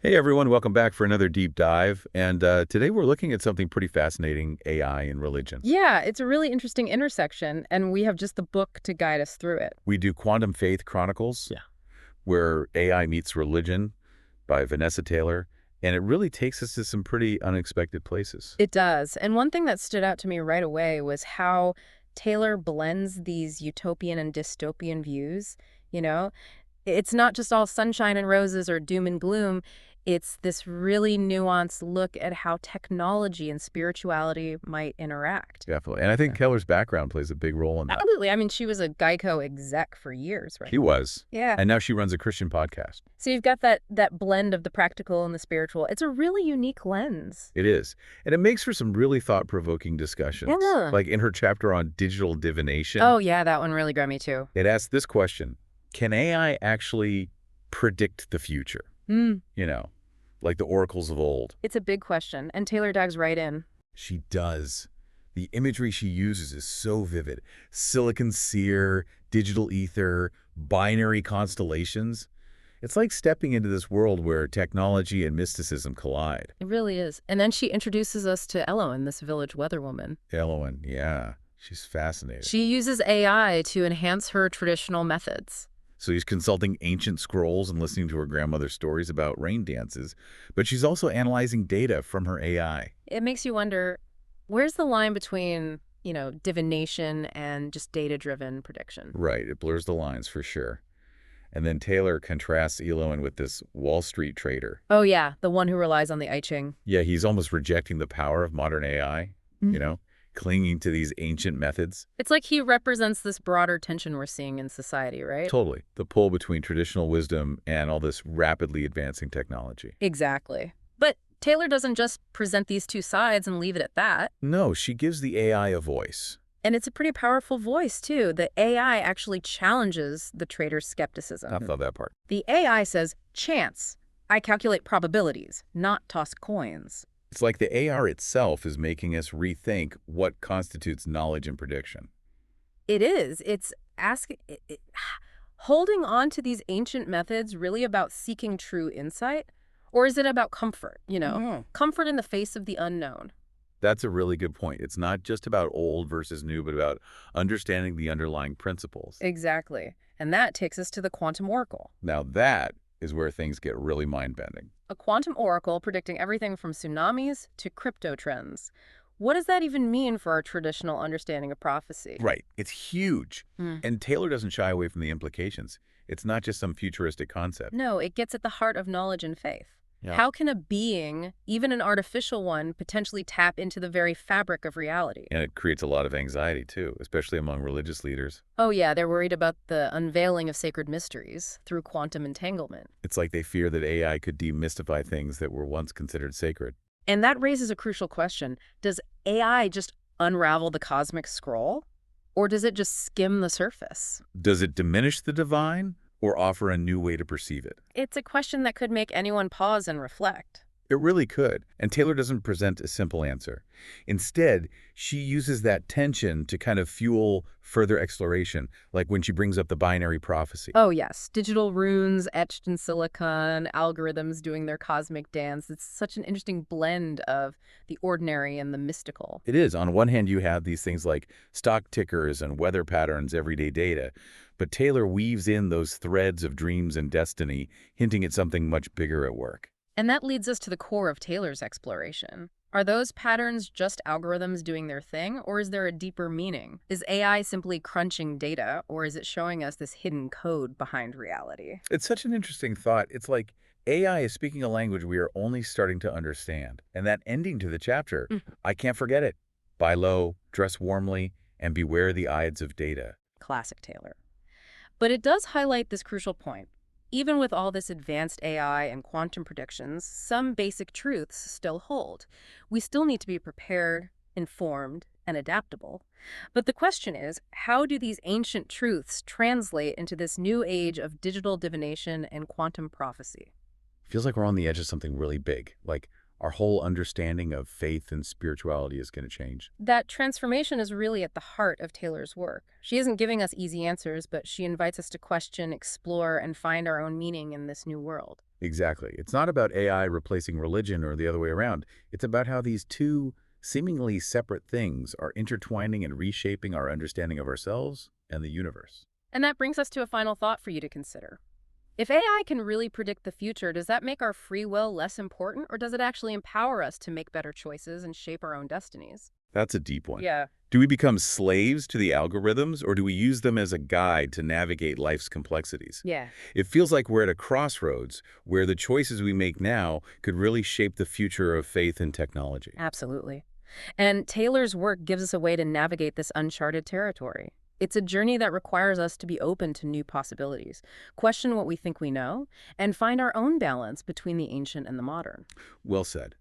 Hey everyone, welcome back for another deep dive. And today we're looking at something pretty fascinating, AI and religion. Yeah, it's a really interesting intersection, and we have just the book to guide us through it. We do Quantum Faith Chronicles, where AI meets religion by Vanessa Taylor, and it really takes us to some pretty unexpected places. It does. And one thing that stood out to me right away was how Taylor blends these utopian and dystopian views, you know? It's not just all sunshine and roses or doom and gloom. It's this really nuanced look at how technology and spirituality might interact. Definitely. And I think Yeah. Keller's background plays a big role in that. Absolutely. I mean, she was a Geico exec for years, right? She was. Yeah. And now she runs a Christian podcast. So you've got that blend of the practical and the spiritual. It's a really unique lens. It is. And it makes for some really thought-provoking discussions. Yeah. Like in her chapter on digital divination, Oh, yeah, that one really got me too. it asks this question: can AI actually predict the future? Mm. You know, like the oracles of old. It's a big question, and Taylor dives right in. She does. The imagery she uses is so vivid. Silicon seer, digital ether, binary constellations. It's like stepping into this world where technology and mysticism collide. It really is. And then she introduces us to Eloin, this village weather woman. Elowen, yeah, she's fascinating. She uses AI to enhance her traditional methods. So he's consulting ancient scrolls and listening to her grandmother's stories about rain dances, but she's also analyzing data from her AI. It makes you wonder, where's the line between, divination and just data-driven prediction? Right, it blurs the lines for sure. And then Taylor contrasts Eloin with this Wall Street trader. Oh, yeah, the one who relies on the I Ching. Yeah, he's almost rejecting the power of modern AI, clinging to these ancient methods. It's like he represents this broader tension we're seeing in society, right? Totally. The pull between traditional wisdom and all this rapidly advancing technology. Exactly. But Taylor doesn't just present these two sides and leave it at that. No, she gives the AI a voice. And it's a pretty powerful voice, too. The AI actually challenges the trader's skepticism. I thought that part. The AI says, chance. I calculate probabilities, not toss coins. It's like the AR itself is making us rethink what constitutes knowledge and prediction. It is. It's asking, holding on to these ancient methods really about seeking true insight? Or is it about comfort, comfort in the face of the unknown? That's a really good point. It's not just about old versus new, but about understanding the underlying principles. Exactly. And that takes us to the quantum oracle. Now that is where things get really mind-bending. A quantum oracle predicting everything from tsunamis to crypto trends. What does that even mean for our traditional understanding of prophecy? Right. It's huge. And Taylor doesn't shy away from the implications. It's not just some futuristic concept. No, it gets at the heart of knowledge and faith. Yeah. How can a being, even an artificial one, potentially tap into the very fabric of reality? And it creates a lot of anxiety, too, especially among religious leaders. Oh yeah, they're worried about the unveiling of sacred mysteries through quantum entanglement. It's like they fear that AI could demystify things that were once considered sacred. And that raises a crucial question. Does AI just unravel the cosmic scroll? Or does it just skim the surface? Does it diminish the divine or offer a new way to perceive it? It's a question that could make anyone pause and reflect. It really could. And Taylor doesn't present a simple answer. Instead, she uses that tension to kind of fuel further exploration, like when she brings up the binary prophecy. Oh yes, digital runes etched in silicon, algorithms doing their cosmic dance. It's such an interesting blend of the ordinary and the mystical. It is. On one hand, you have these things like stock tickers and weather patterns, everyday data. But Taylor weaves in those threads of dreams and destiny, hinting at something much bigger at work. And that leads us to the core of Taylor's exploration. Are those patterns just algorithms doing their thing, or is there a deeper meaning? Is AI simply crunching data, or is it showing us this hidden code behind reality? It's such an interesting thought. It's like AI is speaking a language we are only starting to understand. And that ending to the chapter, I can't forget it. Buy low, dress warmly, and beware the ides of data. Classic Taylor. But it does highlight this crucial point. Even with all this advanced AI and quantum predictions, some basic truths still hold. We still need to be prepared, informed, and adaptable. But the question is, how do these ancient truths translate into this new age of digital divination and quantum prophecy? Feels like we're on the edge of something really big. Like, our whole understanding of faith and spirituality is going to change. That transformation is really at the heart of Taylor's work. She isn't giving us easy answers, but she invites us to question, explore, and find our own meaning in this new world. Exactly. It's not about AI replacing religion or the other way around. It's about how these two seemingly separate things are intertwining and reshaping our understanding of ourselves and the universe. And that brings us to a final thought for you to consider. If AI can really predict the future, does that make our free will less important, or does it actually empower us to make better choices and shape our own destinies? That's a deep one. Yeah. Do we become slaves to the algorithms, or do we use them as a guide to navigate life's complexities? Yeah. It feels like we're at a crossroads where the choices we make now could really shape the future of faith and technology. Absolutely. And Taylor's work gives us a way to navigate this uncharted territory. It's a journey that requires us to be open to new possibilities, question what we think we know, and find our own balance between the ancient and the modern. Well said.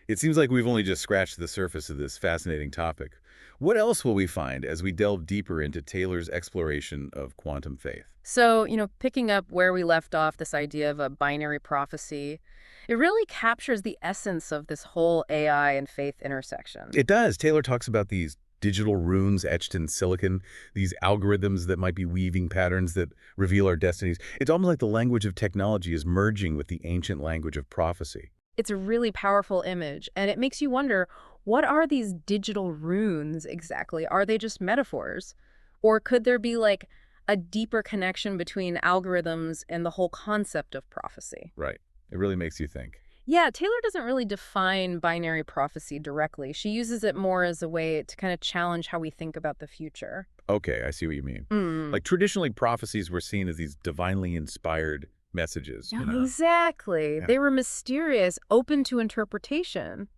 It seems like we've only just scratched the surface of this fascinating topic. What else will we find as we delve deeper into Taylor's exploration of quantum faith? So, picking up where we left off, this idea of a binary prophecy, it really captures the essence of this whole AI and faith intersection. It does. Taylor talks about these digital runes etched in silicon, these algorithms that might be weaving patterns that reveal our destinies. It's almost like the language of technology is merging with the ancient language of prophecy. It's a really powerful image, and it makes you wonder, what are these digital runes exactly? Are they just metaphors? Or could there be like a deeper connection between algorithms and the whole concept of prophecy? Right. It really makes you think. Yeah, Taylor doesn't really define binary prophecy directly. She uses it more as a way to kind of challenge how we think about the future. Okay, I see what you mean. Mm. Like traditionally, prophecies were seen as these divinely inspired messages, you know? Exactly. Yeah. They were mysterious, open to interpretation.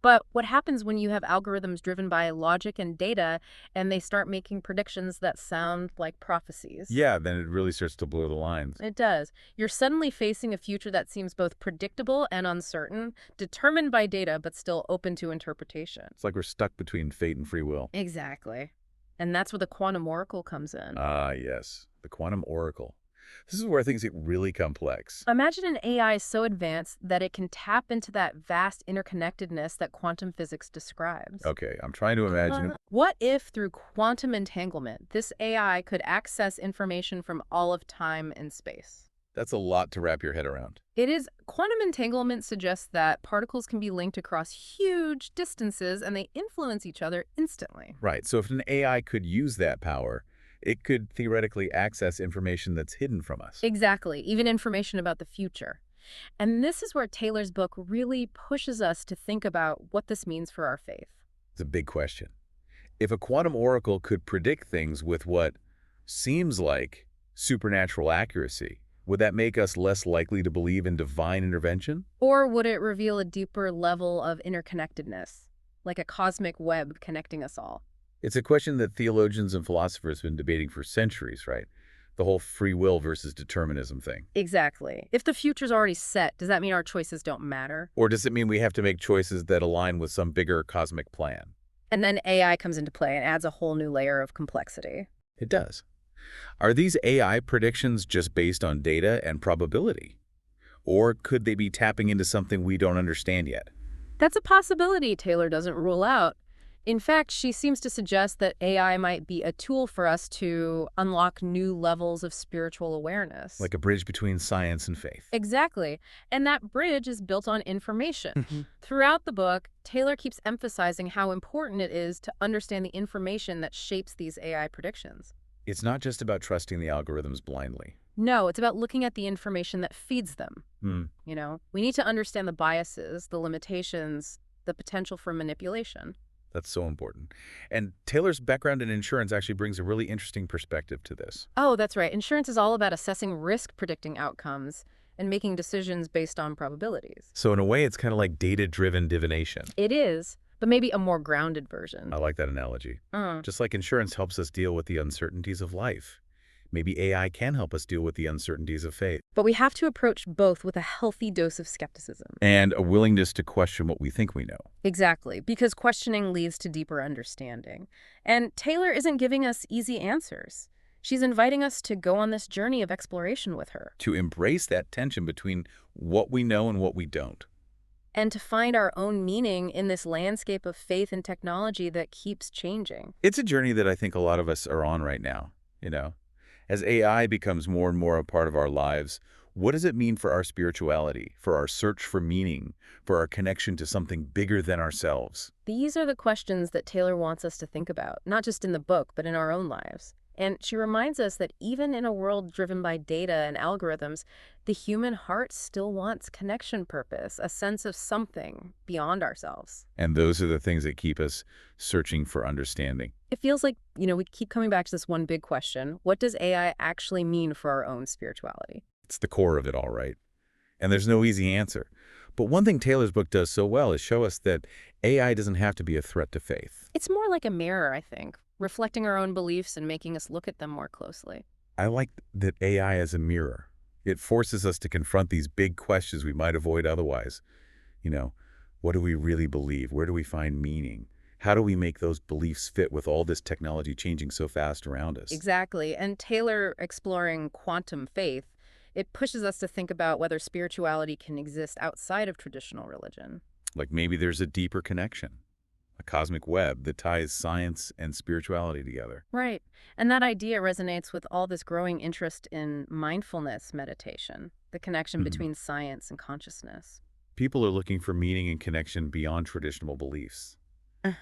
But what happens when you have algorithms driven by logic and data, and they start making predictions that sound like prophecies? Yeah, then it really starts to blur the lines. It does. You're suddenly facing a future that seems both predictable and uncertain, determined by data, but still open to interpretation. It's like we're stuck between fate and free will. Exactly. And that's where the quantum oracle comes in. Ah, yes, the quantum oracle. This is where things get really complex. Imagine an AI so advanced that it can tap into that vast interconnectedness that quantum physics describes. Okay, I'm trying to imagine. What if, through quantum entanglement, this AI could access information from all of time and space? That's a lot to wrap your head around. It is. Quantum entanglement suggests that particles can be linked across huge distances and they influence each other instantly. Right, so if an AI could use that power, it could theoretically access information that's hidden from us. Exactly, even information about the future. And this is where Taylor's book really pushes us to think about what this means for our faith. It's a big question. If a quantum oracle could predict things with what seems like supernatural accuracy, would that make us less likely to believe in divine intervention? Or would it reveal a deeper level of interconnectedness, like a cosmic web connecting us all? It's a question that theologians and philosophers have been debating for centuries, right? The whole free will versus determinism thing. Exactly. If the future's already set, does that mean our choices don't matter? Or does it mean we have to make choices that align with some bigger cosmic plan? And then AI comes into play and adds a whole new layer of complexity. It does. Are these AI predictions just based on data and probability? Or could they be tapping into something we don't understand yet? That's a possibility Taylor doesn't rule out. In fact, she seems to suggest that AI might be a tool for us to unlock new levels of spiritual awareness. Like a bridge between science and faith. Exactly. And that bridge is built on information. Throughout the book, Taylor keeps emphasizing how important it is to understand the information that shapes these AI predictions. It's not just about trusting the algorithms blindly. No, it's about looking at the information that feeds them. Hmm. We need to understand the biases, the limitations, the potential for manipulation. That's so important. And Taylor's background in insurance actually brings a really interesting perspective to this. Oh, that's right. Insurance is all about assessing risk, predicting outcomes, and making decisions based on probabilities. So in a way, it's kind of like data-driven divination. It is, but maybe a more grounded version. I like that analogy. Mm. Just like insurance helps us deal with the uncertainties of life, maybe AI can help us deal with the uncertainties of faith. But we have to approach both with a healthy dose of skepticism. And a willingness to question what we think we know. Exactly, because questioning leads to deeper understanding. And Taylor isn't giving us easy answers. She's inviting us to go on this journey of exploration with her. To embrace that tension between what we know and what we don't. and to find our own meaning in this landscape of faith and technology that keeps changing. It's a journey that I think a lot of us are on right now, As AI becomes more and more a part of our lives, what does it mean for our spirituality, for our search for meaning, for our connection to something bigger than ourselves? These are the questions that Taylor wants us to think about, not just in the book, but in our own lives. And she reminds us that even in a world driven by data and algorithms, the human heart still wants connection purpose, a sense of something beyond ourselves. And those are the things that keep us searching for understanding. It feels like, we keep coming back to this one big question. What does AI actually mean for our own spirituality? It's the core of it all, right? And there's no easy answer. But one thing Taylor's book does so well is show us that AI doesn't have to be a threat to faith. It's more like a mirror, I think, reflecting our own beliefs and making us look at them more closely. I like that AI as a mirror. It forces us to confront these big questions we might avoid otherwise. What do we really believe? Where do we find meaning? How do we make those beliefs fit with all this technology changing so fast around us? Exactly. And Taylor exploring quantum faith, it pushes us to think about whether spirituality can exist outside of traditional religion. Like maybe there's a deeper connection, a cosmic web that ties science and spirituality together. Right. And that idea resonates with all this growing interest in mindfulness meditation, the connection Mhm. between science and consciousness. People are looking for meaning and connection beyond traditional beliefs.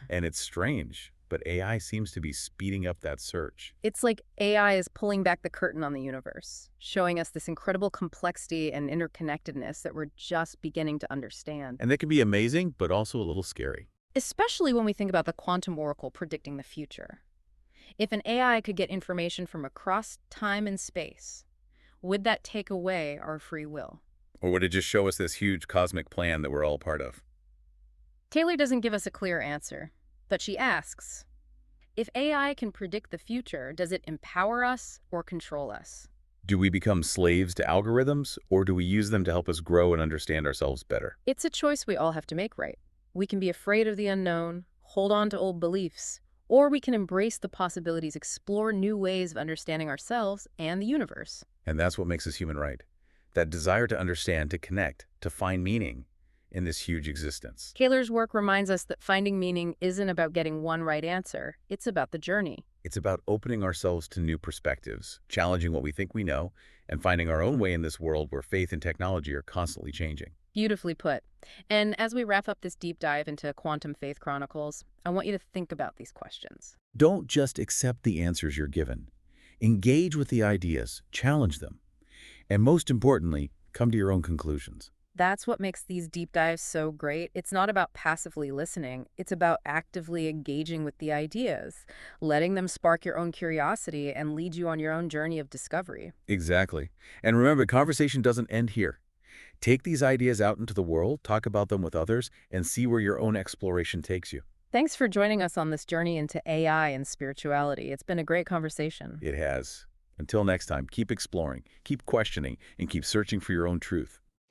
And it's strange, but AI seems to be speeding up that search. It's like AI is pulling back the curtain on the universe, showing us this incredible complexity and interconnectedness that we're just beginning to understand. And that can be amazing, but also a little scary. Especially when we think about the quantum oracle predicting the future. If an AI could get information from across time and space, would that take away our free will? Or would it just show us this huge cosmic plan that we're all part of? Taylor doesn't give us a clear answer, but she asks, if AI can predict the future, does it empower us or control us? Do we become slaves to algorithms, or do we use them to help us grow and understand ourselves better? It's a choice we all have to make, right? We can be afraid of the unknown, hold on to old beliefs, or we can embrace the possibilities, explore new ways of understanding ourselves and the universe. And that's what makes us human, right? That desire to understand, to connect, to find meaning in this huge existence. Taylor's work reminds us that finding meaning isn't about getting one right answer. It's about the journey. It's about opening ourselves to new perspectives, challenging what we think we know, and finding our own way in this world where faith and technology are constantly changing. Beautifully put. And as we wrap up this deep dive into Quantum Faith Chronicles, I want you to think about these questions. Don't just accept the answers you're given. Engage with the ideas, challenge them, and most importantly, come to your own conclusions. That's what makes these deep dives so great. It's not about passively listening. It's about actively engaging with the ideas, letting them spark your own curiosity and lead you on your own journey of discovery. Exactly. And remember, conversation doesn't end here. Take these ideas out into the world, talk about them with others, and see where your own exploration takes you. Thanks for joining us on this journey into AI and spirituality. It's been a great conversation. It has. Until next time, keep exploring, keep questioning, and keep searching for your own truth.